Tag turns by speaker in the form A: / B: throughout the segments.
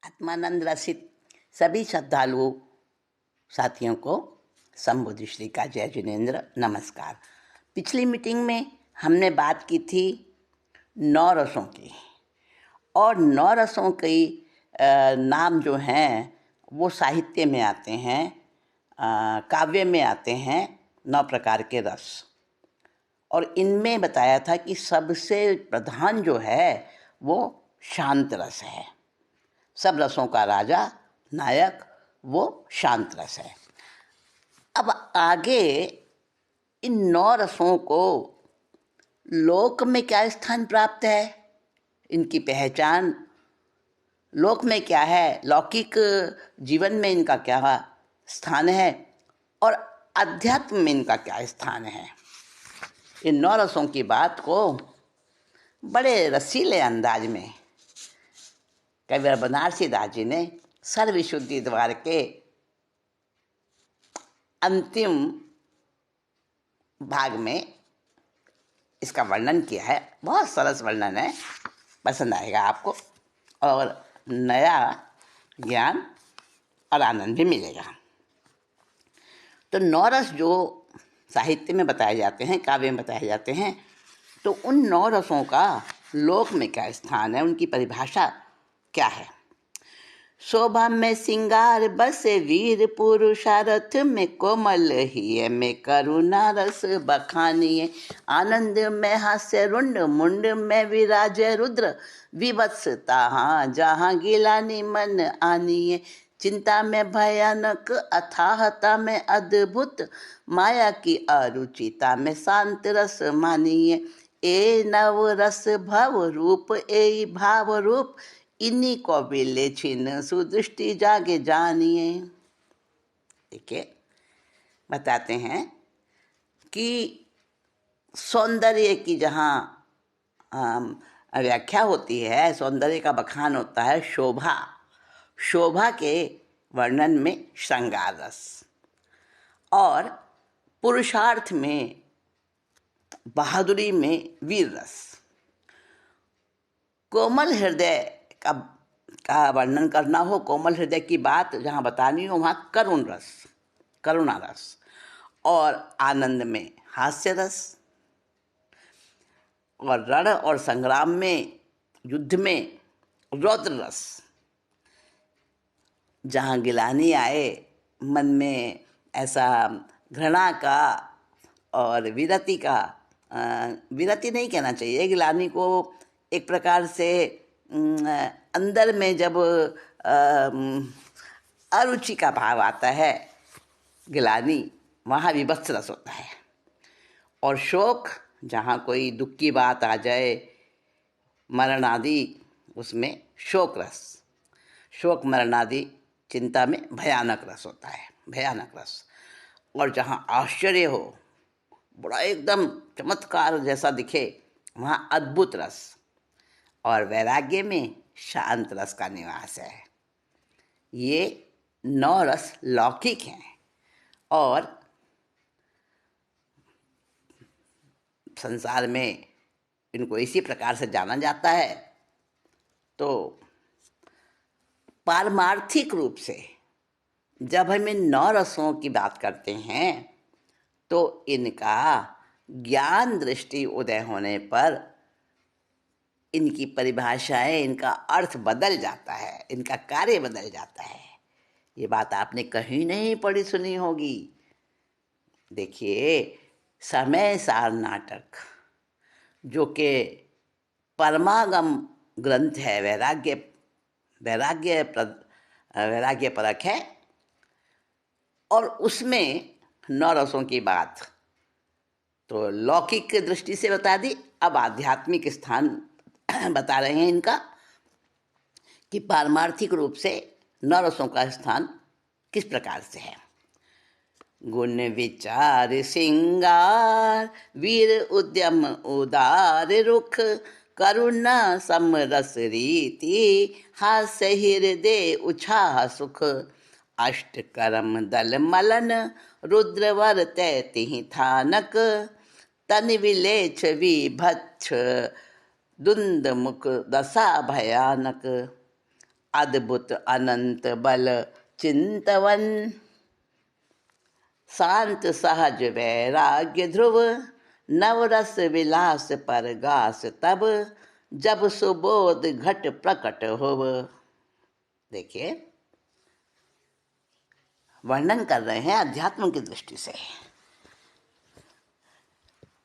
A: आत्मानंद रसित सभी श्रद्धालुओं साथियों को संबोधि श्री का जय जिनेन्द्र नमस्कार। पिछली मीटिंग में हमने बात की थी 9 रसों की, और 9 रसों के नाम जो हैं वो साहित्य में आते हैं, काव्य में आते हैं 9 प्रकार के रस। और इनमें बताया था कि सबसे प्रधान जो है वो शांत रस है। सब रसों का राजा नायक वो शांत रस है। अब आगे इन 9 रसों को लोक में क्या स्थान प्राप्त है, इनकी पहचान लोक में क्या है, लौकिक जीवन में इनका क्या स्थान है और अध्यात्म में इनका क्या स्थान है। इन 9 रसों की बात को बड़े रसीले अंदाज में कवि बनारसी दास जी ने सर्वविशुद्धि द्वार के अंतिम भाग में इसका वर्णन किया है। बहुत सरस वर्णन है, पसंद आएगा आपको और नया ज्ञान और आनंद भी मिलेगा। तो 9 रस जो साहित्य में बताए जाते हैं, काव्य में बताए जाते हैं, तो उन 9 रसों का लोक में क्या स्थान है, उनकी परिभाषा क्या है। शोभा में सिंगार बसे वीर पुरुषारथ में कोमल हिय में करुणा रस बखानिए, आनंद में हास्य रुंड मुंड में विराजे रुद्र विवत्सता जहाँ गिलानी मन आनिए, चिंता में भयानक अथाहता में अद्भुत माया की अरुचिता में शांत रस मानिए, ए नव रस भव रूप ए भाव रूप इन्हीं को बिले छिन सुदृष्टि जागे जानिए। देखिए, बताते हैं कि सौंदर्य की जहाँ व्याख्या होती है, सौंदर्य का बखान होता है शोभा, शोभा के वर्णन में श्रृंगार रस, और पुरुषार्थ में बहादुरी में वीर रस, कोमल हृदय का वर्णन करना हो, कोमल हृदय की बात जहाँ बतानी हो वहाँ करुण रस, करुणा रस, और आनंद में हास्य रस, और रण और संग्राम में युद्ध में रौद्र रस, जहाँ गिलानी आए मन में ऐसा घृणा का और विरति का, विरति नहीं कहना चाहिए, गिलानी को एक प्रकार से अंदर में जब अरुचि का भाव आता है गिलानी, वहाँ विभत्स रस होता है। और शोक, जहाँ कोई दुख की बात आ जाए, मरण आदि, उसमें शोक रस, शोक मरण आदि चिंता में भयानक रस होता है, भयानक रस। और जहाँ आश्चर्य हो, बड़ा एकदम चमत्कार जैसा दिखे, वहाँ अद्भुत रस। और वैराग्य में शांत रस का निवास है। ये 9 रस लौकिक हैं और संसार में इनको इसी प्रकार से जाना जाता है। तो पारमार्थिक रूप से जब हम इन 9 रसों की बात करते हैं तो इनका ज्ञान दृष्टि उदय होने पर इनकी परिभाषाएं, इनका अर्थ बदल जाता है, इनका कार्य बदल जाता है। ये बात आपने कहीं नहीं पढ़ी सुनी होगी। देखिए, समय सार नाटक जो कि परमागम ग्रंथ है, वैराग्य परक है, और उसमें 9 रसों की बात तो लौकिक दृष्टि से बता दी। अब आध्यात्मिक स्थान बता रहे हैं इनका कि पारमार्थिक रूप से 9 रसों का स्थान किस प्रकार से है। गुण विचार सिंगार वीर उद्यम उदार रुख करुणा समरस रीति हास्य हृदय उछाह सुख अष्ट करम दल मलन रुद्रवर तैति थानक तन विलेच विभत्स दुंद मुख दशा भयानक। अद्भुत अनंत बल चिंतवन, शांत सहज वैराग्य ध्रुव, नवरस विलास पर गास तब, जब सुबोध घट प्रकट होव। देखिए, वर्णन कर रहे हैं अध्यात्म की दृष्टि से।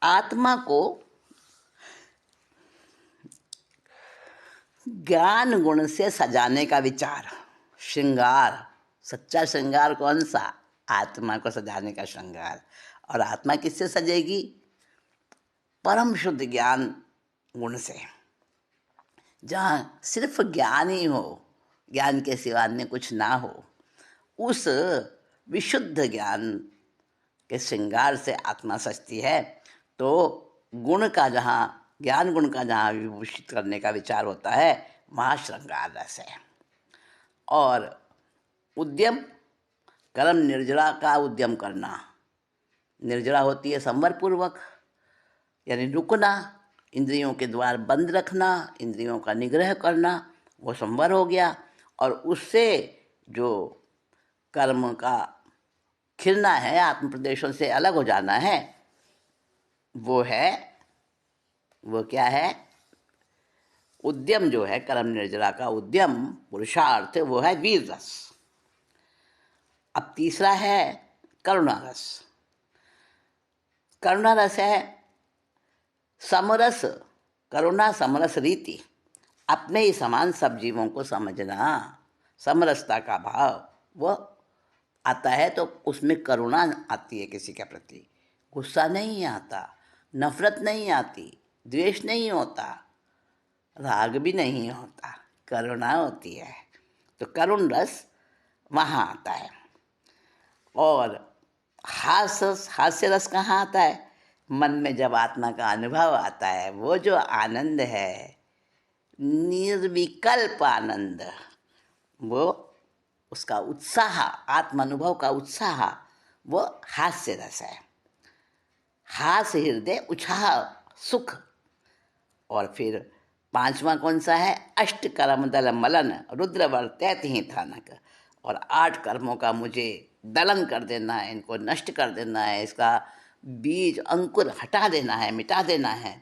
A: आत्मा को ज्ञान गुण से सजाने का विचार, श्रृंगार, सच्चा श्रृंगार कौन सा? आत्मा को सजाने का श्रृंगार। और आत्मा किससे सजेगी? परम शुद्ध ज्ञान गुण से, जहाँ सिर्फ ज्ञान ही हो, ज्ञान के सिवा अन्य कुछ ना हो। उस विशुद्ध ज्ञान के श्रृंगार से आत्मा सजती है। तो गुण का जहाँ, ज्ञान गुण का जहाँ विभूषित करने का विचार होता है, वहाँ श्रृंगार रस है। और उद्यम, कर्म निर्जरा का उद्यम करना। निर्जरा होती है संवर पूर्वक, यानी रुकना, इंद्रियों के द्वार बंद रखना, इंद्रियों का निग्रह करना, वो संवर हो गया। और उससे जो कर्म का खिलना है, आत्म प्रदेशों से अलग हो जाना है, वो क्या है? उद्यम जो है, कर्म निर्जरा का उद्यम, पुरुषार्थ, वो है वीर रस। अब तीसरा है करुणा रस। करुणा रस है समरस, करुणा समरस रीति, अपने ही समान सब जीवों को समझना, समरसता का भाव वो आता है। तो उसमें करुणा आती है किसी के प्रति, गुस्सा नहीं आता, नफरत नहीं आती, द्वेष नहीं होता, राग भी नहीं होता, करुणा होती है। तो करुण रस वहाँ आता है। और हास्य रस कहाँ आता है? मन में जब आत्मा का अनुभव आता है, वो जो आनंद है, निर्विकल्प आनंद, वो उसका उत्साह, आत्मानुभव का उत्साह, वो हास्य रस है। हास्य हृदय उछाह सुख। और फिर पांचवा कौन सा है? अष्ट कर्म दल मलन, रुद्र वर्तैत ही थानक। और 8 कर्मों का मुझे दलन कर देना है, इनको नष्ट कर देना है, इसका बीज अंकुर हटा देना है, मिटा देना है।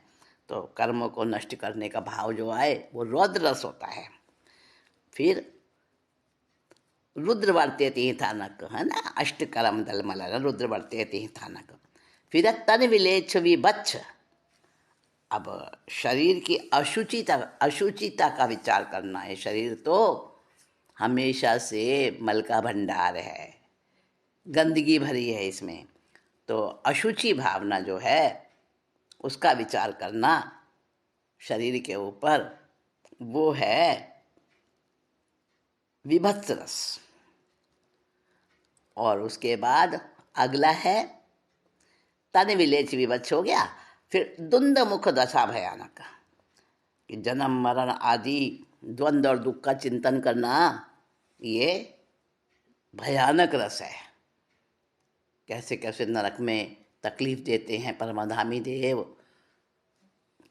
A: तो कर्मों को नष्ट करने का भाव जो आए, वो रौद्र रस होता है। फिर रुद्र वर्तेति ही थानक, है ना, अष्ट कर्म दल मलन, रुद्र वर्तेति ही थानक। फिर तन विलेच्छ विभच्छ। अब शरीर की अशुचिता का विचार करना है। शरीर तो हमेशा से मल का भंडार है, गंदगी भरी है इसमें। तो अशुचि भावना जो है, उसका विचार करना शरीर के ऊपर, वो है विभत्स रस। और उसके बाद अगला है तन विलेच विभत्स, हो गया। फिर द्वंद्व मुख दशा भयानक, कि जन्म मरण आदि द्वंद्व और दुख का चिंतन करना, ये भयानक रस है। कैसे कैसे नरक में तकलीफ देते हैं परमाधामी देव,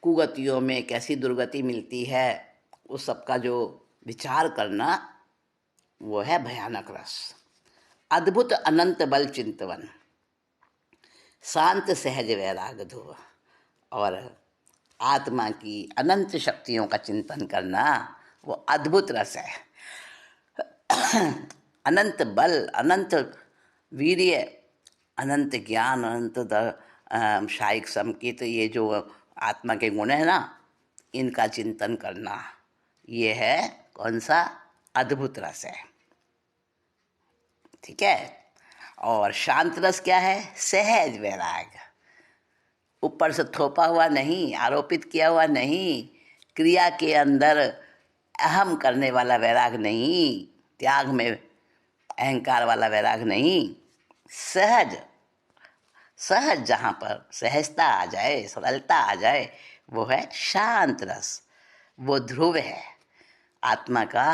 A: कुगतियों में कैसी दुर्गति मिलती है, उस सब का जो विचार करना, वो है भयानक रस। अद्भुत अनंत बल चिंतवन, शांत सहज वैराग ध्रुव। और आत्मा की अनंत शक्तियों का चिंतन करना, वो अद्भुत रस है। अनंत बल, अनंत वीर्य, अनंत ज्ञान, अनंत शायिक समकित, ये जो आत्मा के गुण है ना, इनका चिंतन करना, ये है कौन सा? अद्भुत रस है। ठीक है। और शांत रस क्या है? सहज वैराग, ऊपर से थोपा हुआ नहीं, आरोपित किया हुआ नहीं, क्रिया के अंदर अहम करने वाला वैराग नहीं, त्याग में अहंकार वाला वैराग नहीं, सहज सहज, जहाँ पर सहजता आ जाए, सरलता आ जाए, वो है शांत रस। वो ध्रुव है, आत्मा का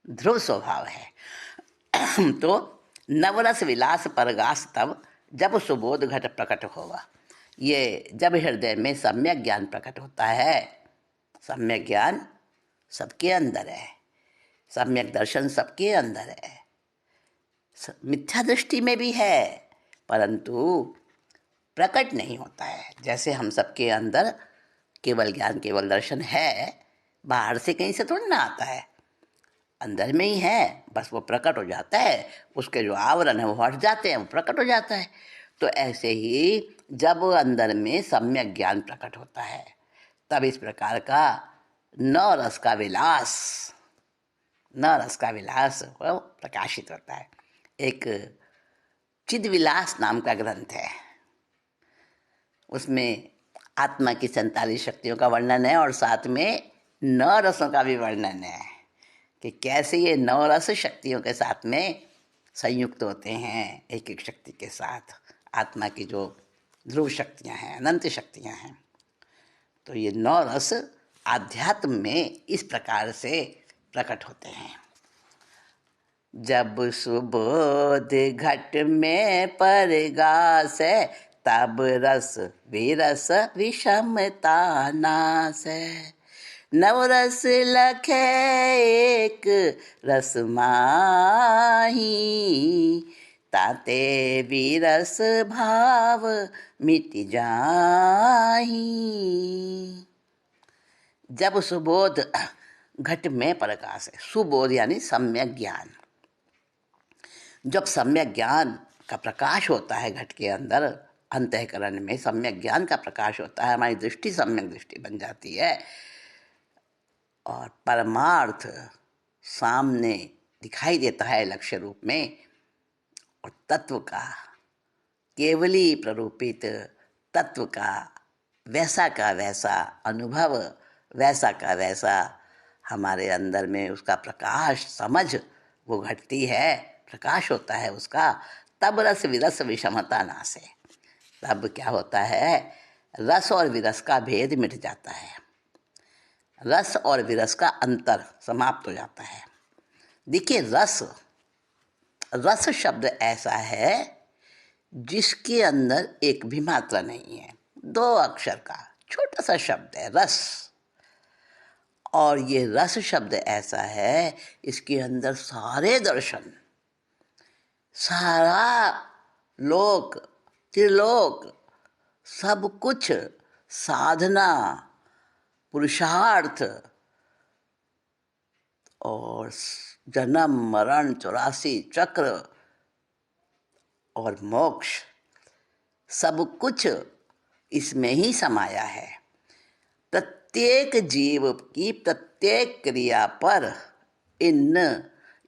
A: ध्रुव स्वभाव है। तो नवरस विलास परगास तब, जब सुबोध घट प्रकट होगा। ये जब हृदय में सम्यक ज्ञान प्रकट होता है, सम्यक ज्ञान सबके अंदर है, सम्यक दर्शन सबके अंदर है, मिथ्या दृष्टि में भी है, परंतु प्रकट नहीं होता है। जैसे हम सबके अंदर केवल ज्ञान केवल दर्शन है, बाहर से कहीं से थोड़ी ना आता है, अंदर में ही है, बस वो प्रकट हो जाता है, उसके जो आवरण है वो हट जाते हैं, वो प्रकट हो जाता है। तो ऐसे ही जब अंदर में सम्यक ज्ञान प्रकट होता है, तब इस प्रकार का नौ रस का विलास, नौ रस का विलास वो प्रकाशित होता है। एक चिद्विलास नाम का ग्रंथ है, उसमें आत्मा की 47 शक्तियों का वर्णन है और साथ में 9 रसों का भी वर्णन है कि कैसे ये 9 रस शक्तियों के साथ में संयुक्त होते हैं, एक एक शक्ति के साथ। आत्मा की जो ध्रुव शक्तियाँ हैं, अनंत शक्तियाँ हैं, तो ये 9 रस आध्यात्म में इस प्रकार से प्रकट होते हैं। जब सुबोध घट में परगास है, तब रस विरस विषमता नास है। नवरस लखे एक रस माही, ताते विरस भाव मिट जाही। जब सुबोध घट में प्रकाश है, सुबोध यानी सम्यक ज्ञान, जब सम्यक ज्ञान का प्रकाश होता है घट के अंदर, अंतःकरण में सम्यक ज्ञान का प्रकाश होता है, हमारी दृष्टि सम्यक दृष्टि बन जाती है और परमार्थ सामने दिखाई देता है लक्ष्य रूप में, और तत्व का केवली प्ररूपित तत्व का वैसा अनुभव, वैसा का वैसा हमारे अंदर में उसका प्रकाश समझ वो घटती है, प्रकाश होता है उसका। तब रस विरस विषमता नाश है, तब क्या होता है, रस और विरस का भेद मिट जाता है, रस और विरस का अंतर समाप्त हो जाता है। देखिए, रस शब्द ऐसा है जिसके अंदर एक भी मात्रा नहीं है, 2 अक्षर का छोटा सा शब्द है रस। और ये रस शब्द ऐसा है, इसके अंदर सारे दर्शन, सारा लोक त्रिलोक, सब कुछ, साधना, पुरुषार्थ और जन्म मरण 84 चक्र और मोक्ष, सब कुछ इसमें ही समाया है। प्रत्येक जीव की प्रत्येक क्रिया पर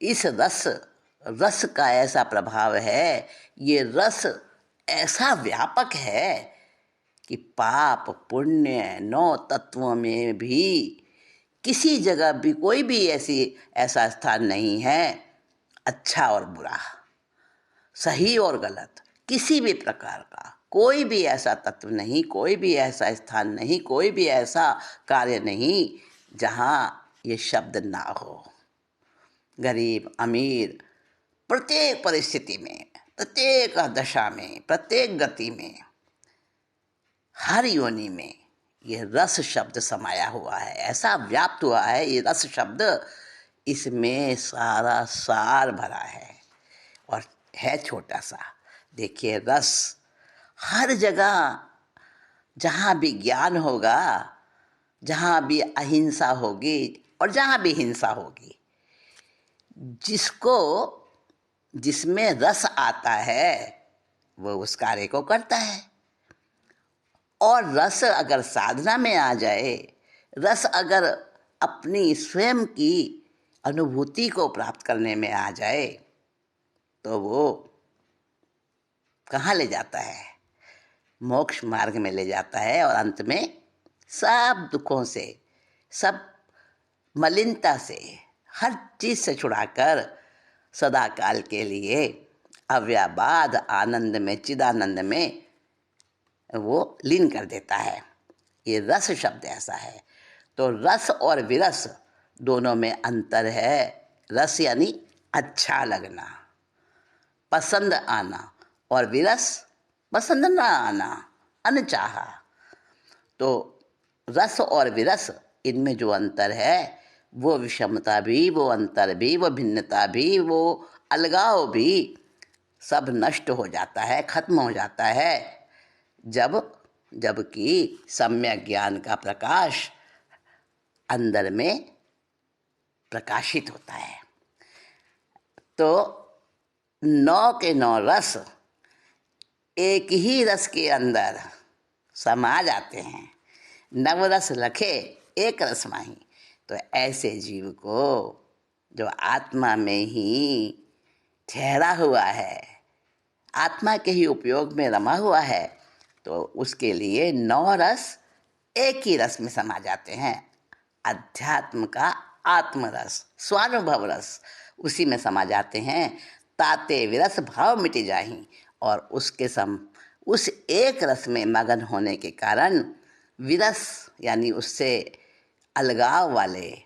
A: इस रस का ऐसा प्रभाव है, ये रस ऐसा व्यापक है कि पाप पुण्य 9 तत्वों में भी किसी जगह भी कोई भी ऐसा स्थान नहीं है, अच्छा और बुरा, सही और गलत, किसी भी प्रकार का कोई भी ऐसा तत्व नहीं, कोई भी ऐसा स्थान नहीं, कोई भी ऐसा कार्य नहीं जहाँ ये शब्द ना हो। गरीब अमीर, प्रत्येक परिस्थिति में, प्रत्येक दशा में, प्रत्येक गति में, हर योनि में ये रस शब्द समाया हुआ है, ऐसा व्याप्त हुआ है ये रस शब्द, इसमें सारा सार भरा है और है छोटा सा। देखिए, रस हर जगह जहाँ भी ज्ञान होगा, जहाँ भी अहिंसा होगी और जहाँ भी हिंसा होगी, जिसमें रस आता है वो उस कार्य को करता है। और रस अगर साधना में आ जाए, रस अगर अपनी स्वयं की अनुभूति को प्राप्त करने में आ जाए, तो वो कहाँ ले जाता है, मोक्ष मार्ग में ले जाता है और अंत में सब दुखों से, सब मलिनता से, हर चीज से छुड़ाकर सदा काल के लिए अव्याबाद आनंद में, चिदानंद में वो लीन कर देता है। ये रस शब्द ऐसा है। तो रस और विरस दोनों में अंतर है। रस यानी अच्छा लगना, पसंद आना, और विरस पसंद ना आना, अनचाहा। तो रस और विरस, इनमें जो अंतर है वो विषमता भी, वो अंतर भी, वो भिन्नता भी, वो अलगाव भी सब नष्ट हो जाता है, खत्म हो जाता है जब जबकि सम्यक ज्ञान का प्रकाश अंदर में प्रकाशित होता है। तो 9 के 9 रस एक ही रस के अंदर समा जाते हैं। नवरस लखे एक रस माही। तो ऐसे जीव को जो आत्मा में ही ठहरा हुआ है, आत्मा के ही उपयोग में रमा हुआ है, तो उसके लिए 9 रस एक ही रस में समा जाते हैं। अध्यात्म का आत्मरस, स्वानुभव रस उसी में समा जाते हैं। ताते विरस भाव मिट जाही। और उस एक रस में मगन होने के कारण विरस यानी उससे अलगाव वाले,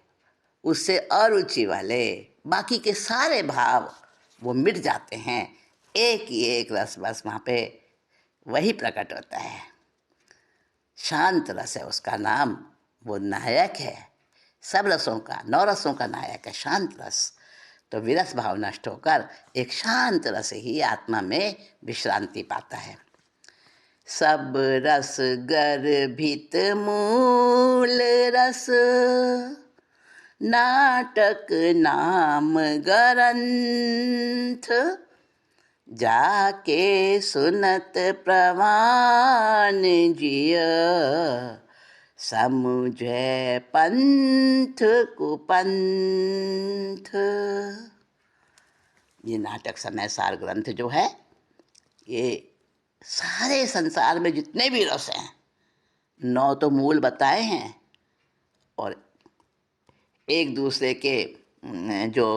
A: उससे अरुचि वाले बाकी के सारे भाव वो मिट जाते हैं। एक ही एक रस बस वहाँ पे वही प्रकट होता है। शांत रस है उसका नाम, वो नायक है सब रसों का, 9 रसों का नायक है शांत रस। तो विरस भाव नष्ट होकर एक शांत रस ही आत्मा में विश्रांति पाता है। सब रस गर्भित मूल रस, नाटक नाम ग्रंथ, जाके सुनत प्रवान जिय, समुझे पंथ कुपंथ। ये नाटक समय सार ग्रंथ जो है, ये सारे संसार में जितने भी रस हैं, 9 तो मूल बताए हैं और एक दूसरे के जो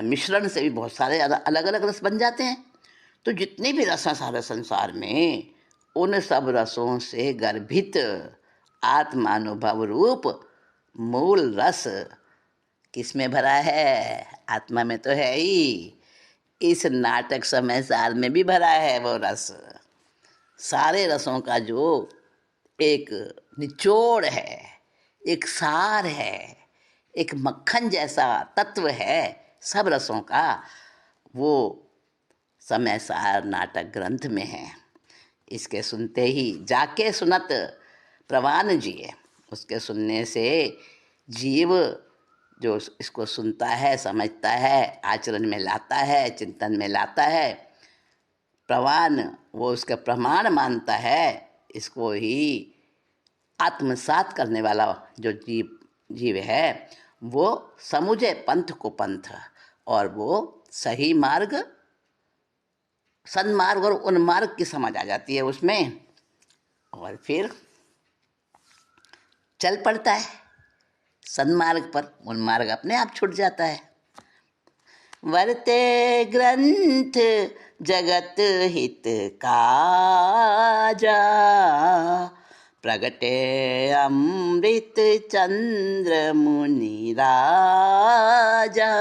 A: मिश्रण से भी बहुत सारे अलग अलग रस बन जाते हैं। तो जितने भी रस हैं सारे संसार में, उन सब रसों से गर्भित आत्मानुभव रूप मूल रस किस में भरा है? आत्मा में तो है ही, इस नाटक समय सार में भी भरा है वो रस। सारे रसों का जो एक निचोड़ है, एक सार है, एक मक्खन जैसा तत्व है सब रसों का, वो समय सार नाटक ग्रंथ में है। इसके सुनते ही जाके सुनत प्रवान जिए, उसके सुनने से जीव जो इसको सुनता है, समझता है, आचरण में लाता है, चिंतन में लाता है, प्रवान वो उसका प्रमाण मानता है, इसको ही आत्मसात करने वाला जो जीव है, वो समुझे पंथ को पंथ, और वो सही मार्ग, सन्मार्ग और उन्मार्ग की समझ आ जाती है उसमें, और फिर चल पड़ता है सन्मार्ग पर। उन्मार्ग अपने आप छूट जाता है। वर्ते ग्रंथ जगत हित काजा, प्रगटे अमृत चंद्र मुनि राजा,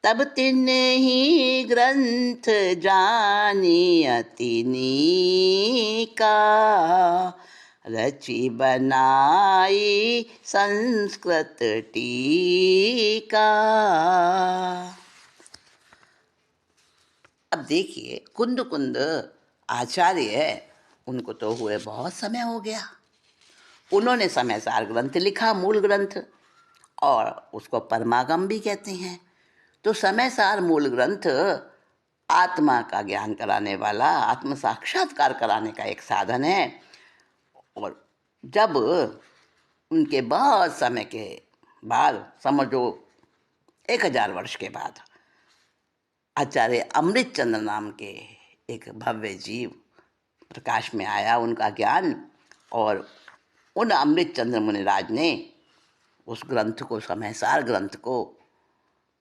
A: तब तिन्हीं ग्रंथ जानी अति नीका, रचि बनाई संस्कृत टीका। अब देखिए, कुंद कुंद आचार्य, उनको तो हुए बहुत समय हो गया, उन्होंने समय सार ग्रंथ लिखा, मूल ग्रंथ, और उसको परमागम भी कहते हैं। तो समय सार मूल ग्रंथ आत्मा का ज्ञान कराने वाला, आत्म साक्षात्कार कराने का एक साधन है। और जब उनके बहुत समय के बाद, समझो 1000 वर्ष के बाद, आचार्य अमृत चंद्र नाम के एक भव्य जीव प्रकाश में आया, उनका ज्ञान, और उन अमृत चंद्र मुनिराज ने उस ग्रंथ को, समय सार ग्रंथ को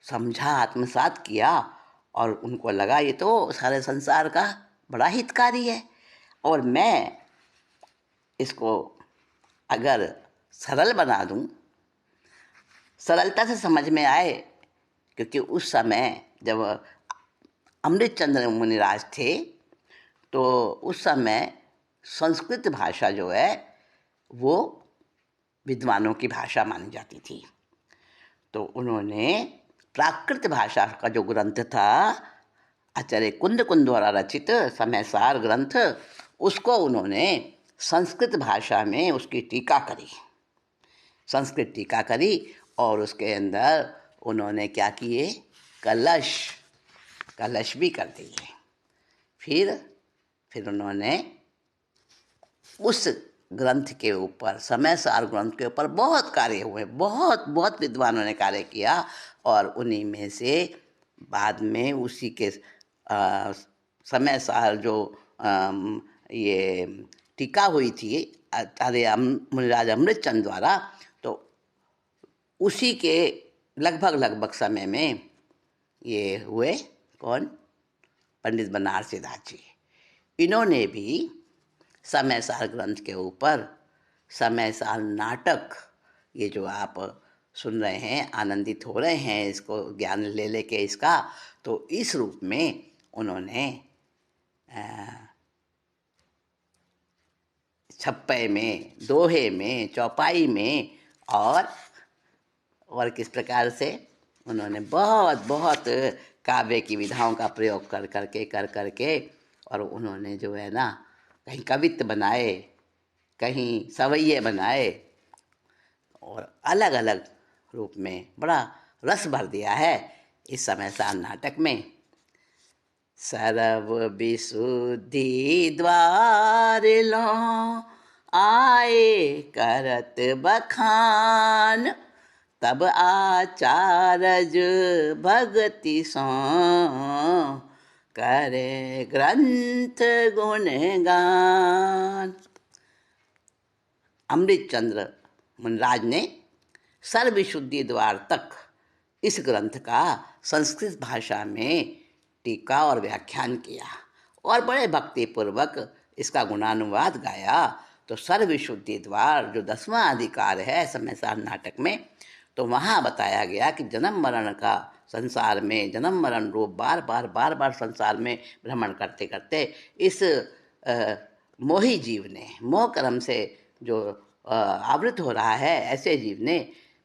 A: समझा, आत्मसात किया, और उनको लगा ये तो सारे संसार का बड़ा हितकारी है, और मैं इसको अगर सरल बना दूं, सरलता से समझ में आए, क्योंकि उस समय जब अमृत चंद्र मुनिराज थे, तो उस समय संस्कृत भाषा जो है वो विद्वानों की भाषा मानी जाती थी। तो उन्होंने प्राकृत भाषा का जो ग्रंथ था, आचार्य कुंद द्वारा रचित समयसार ग्रंथ, उसको उन्होंने संस्कृत भाषा में उसकी टीका करी, संस्कृत टीका करी, और उसके अंदर उन्होंने क्या किए, कलश भी कर दिए। फिर उन्होंने उस ग्रंथ के ऊपर, समयसार ग्रंथ के ऊपर बहुत कार्य हुए, बहुत बहुत विद्वानों ने कार्य किया, और उन्हीं में से बाद में उसी के समयसार जो ये टीका हुई थी आचार्य मुनिराज अमृतचंद द्वारा, तो उसी के लगभग समय में ये हुए कौन, पंडित बनारसी दास जी। इन्होंने भी समयसार ग्रंथ के ऊपर समयसार नाटक, ये जो आप सुन रहे हैं, आनंदित हो रहे हैं इसको ज्ञान ले लेके इसका, तो इस रूप में उन्होंने छप्पे में, दोहे में, चौपाई में और किस प्रकार से उन्होंने बहुत बहुत काव्य की विधाओं का प्रयोग कर करके और उन्होंने जो है ना, कहीं कवित्त बनाए, कहीं सवैये बनाए, और अलग अलग रूप में बड़ा रस भर दिया है इस समयसार नाटक में। सर्व विशुद्धि द्वार लो आए करत बखान, तब आचार्य भक्ति सो करे ग्रंथ गुणगान। अमृतचंद्र मुनिराज ने सर्वविशुद्धि द्वार तक इस ग्रंथ का संस्कृत भाषा में टीका और व्याख्यान किया, और बड़े भक्तिपूर्वक इसका गुणानुवाद गाया। तो सर्वविशुद्धि द्वार जो 10वां अधिकार है समयसार नाटक में, तो वहाँ बताया गया कि जन्म मरण का संसार में, जन्म मरण रूप बार बार संसार में भ्रमण करते करते इस मोही जीव ने, मोह कर्म से जो आवृत हो रहा है, ऐसे जीव ने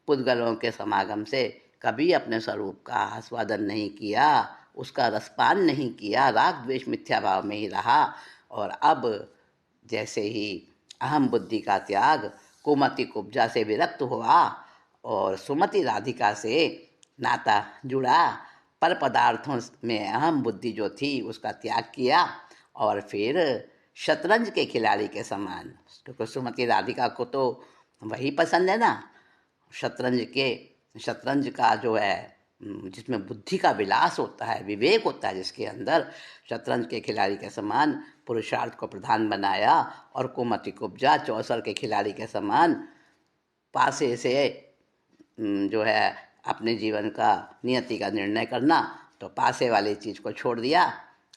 A: पुद्गलों के समागम से कभी अपने स्वरूप का आस्वादन नहीं किया, उसका रसपान नहीं किया, राग द्वेष मिथ्या भाव में ही रहा। और अब जैसे ही अहम बुद्धि का त्याग, कुमति कुब्जा से विरक्त हुआ और सुमति राधिका से नाता जुड़ा, पर पदार्थों में अहम बुद्धि जो थी उसका त्याग किया, और फिर शतरंज के खिलाड़ी के समान, क्योंकि सुमति राधिका को तो वही पसंद है ना, शतरंज का जो है, जिसमें बुद्धि का विलास होता है, विवेक होता है जिसके अंदर, शतरंज के खिलाड़ी के समान पुरुषार्थ को प्रधान बनाया, और कुमति कुब्जा चौसर के खिलाड़ी के समान पासे से जो है अपने जीवन का, नियति का निर्णय करना, तो पासे वाली चीज़ को छोड़ दिया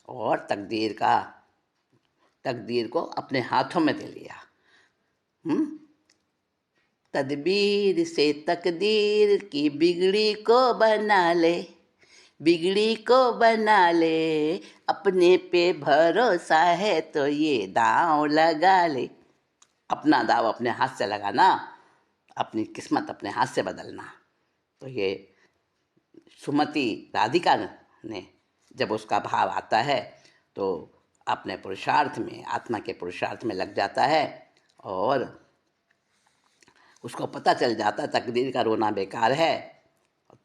A: और तकदीर को अपने हाथों में दे लिया। तदबीर से तकदीर की बिगड़ी को बना ले, बिगड़ी को बना ले, अपने पे भरोसा है तो ये दांव लगा ले। अपना दाव अपने हाथ से लगाना, अपनी किस्मत अपने हाथ से बदलना। तो ये सुमति राधिका ने जब उसका भाव आता है तो अपने पुरुषार्थ में, आत्मा के पुरुषार्थ में लग जाता है, और उसको पता चल जाता तकदीर का रोना बेकार है,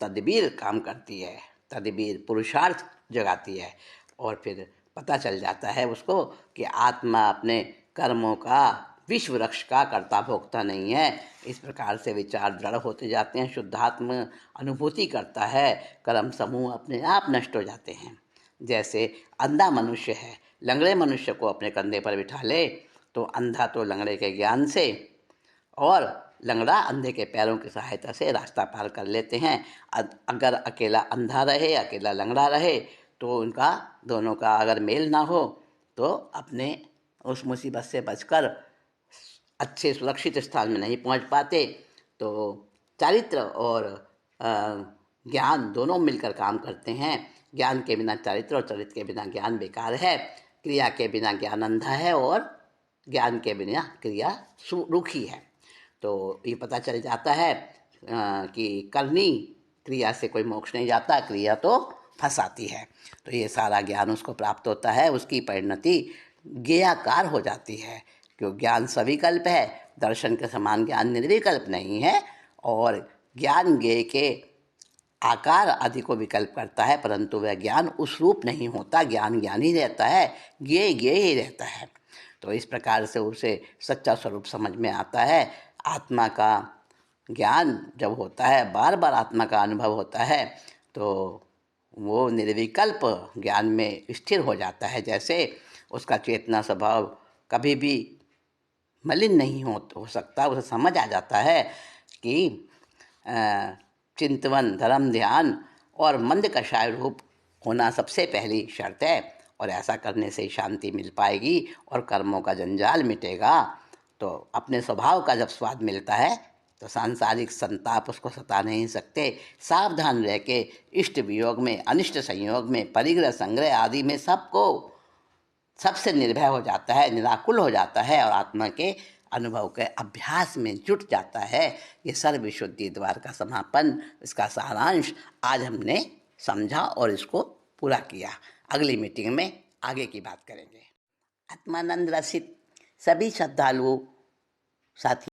A: तदबीर काम करती है, तदबीर पुरुषार्थ जगाती है, और फिर पता चल जाता है उसको कि आत्मा अपने कर्मों का, विश्व वृक्ष का कर्ता भोक्ता नहीं है। इस प्रकार से विचार दृढ़ होते जाते हैं, शुद्धात्म अनुभूति करता है, कर्म समूह अपने आप नष्ट हो जाते हैं। जैसे अंधा मनुष्य है, लंगड़े मनुष्य को अपने कंधे पर बिठा ले तो अंधा तो लंगड़े के ज्ञान से और लंगड़ा अंधे के पैरों की सहायता से रास्ता पार कर लेते हैं। अगर अकेला अंधा रहे, अकेला लंगड़ा रहे, तो उनका दोनों का अगर मेल ना हो तो अपने उस मुसीबत से बचकर अच्छे सुरक्षित स्थान में नहीं पहुंच पाते। तो चारित्र और ज्ञान दोनों मिलकर काम करते हैं। ज्ञान के बिना चारित्र और चरित्र के बिना ज्ञान बेकार है। क्रिया के बिना ज्ञान अंधा है और ज्ञान के बिना क्रिया रूखी है। तो तो ये पता चल जाता है कि करनी क्रिया से कोई मोक्ष नहीं जाता, क्रिया तो फंसाती है। तो ये सारा ज्ञान उसको प्राप्त होता है, उसकी परिणति ज्ञेयाकार हो जाती है। क्यों? ज्ञान सविकल्प है, दर्शन के समान ज्ञान निर्विकल्प नहीं है। और ज्ञान ज्ञेय के आकार आदि को विकल्प करता है, परंतु वह ज्ञान उस रूप नहीं होता। ज्ञान ज्ञान ही रहता है, ज्ञेय ज्ञेय ही रहता है। तो इस प्रकार से उसे सच्चा स्वरूप समझ में आता है। आत्मा का ज्ञान जब होता है, बार बार आत्मा का अनुभव होता है, तो वो निर्विकल्प ज्ञान में स्थिर हो जाता है। जैसे उसका चेतना स्वभाव कभी भी मलिन नहीं हो सकता। उसे समझ आ जाता है कि चिंतवन, धर्म, ध्यान और मंद कषाय रूप होना सबसे पहली शर्त है। और ऐसा करने से शांति मिल पाएगी और कर्मों का जंजाल मिटेगा। तो अपने स्वभाव का जब स्वाद मिलता है तो सांसारिक संताप उसको सता नहीं सकते। सावधान रह के इष्ट वियोग में, अनिष्ट संयोग में, परिग्रह संग्रह आदि में सबसे निर्भय हो जाता है, निराकुल हो जाता है और आत्मा के अनुभव के अभ्यास में जुट जाता है। ये सर्वविशुद्धि द्वार का समापन, इसका सारांश आज हमने समझा और इसको पूरा किया। अगली मीटिंग में आगे की बात करेंगे। आत्मानंद रसित सभी श्रद्धालुओं साथी